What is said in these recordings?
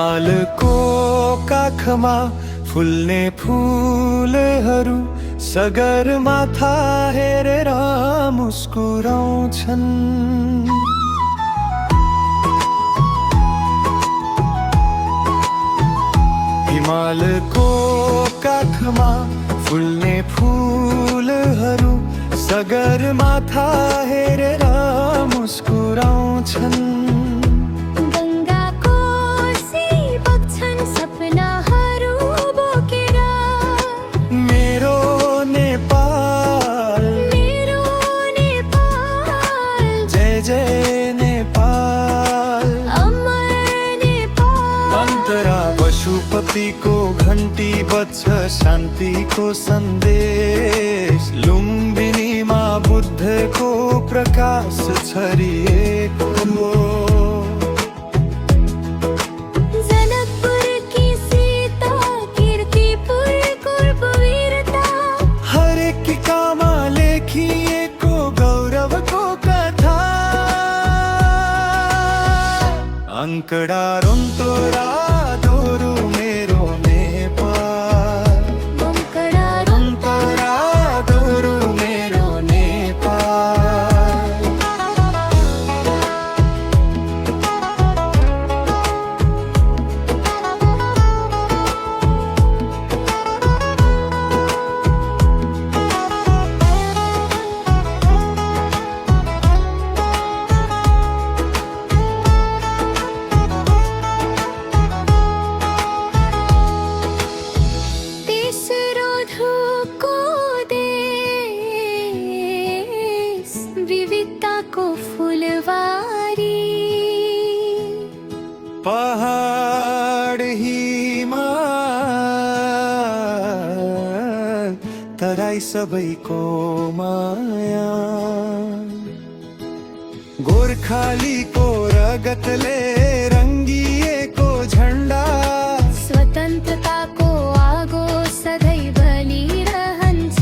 हिमालको काखमा फुल्ने फुलहरू सगरमाथा हेरेर मुस्कुराउँछन्। हिमालको काखमा फुल्ने फुलहरू सगरमाथा हेरेर मुस्कुराउँछन्। पशुपतिको घन्टी बज्छ शान्तिको सन्देश। लुम्बिनीमा बुद्धको प्रकाश छरिएको हो। जनकपुरकी सीता कीर्तिपुरको वीरता हरेकिकामा लेखिएको गौरवको कथा। अंकडा रोन्तोरा को फुलवारी। पहाड हिमाल तराई सबैको माया। गोर्खालीको रगतले रङ्गिएको झन्डा। स्वतन्त्रताको आगो सधैँ बलिरहन्छ।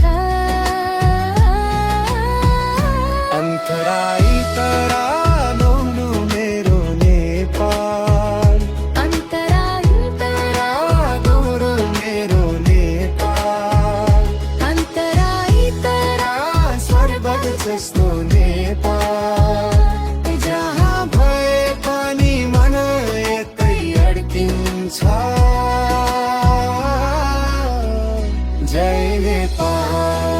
अन्तराई तरा नौनु मेरो नेपाल। अन्तराई तरा नौनु मेरो नेपाल। अन्तराई तरा स्वर्ग जस्तो नेपाल। जहाँ भए पनि मन यतै अड्किन्छ। जय नेपाल।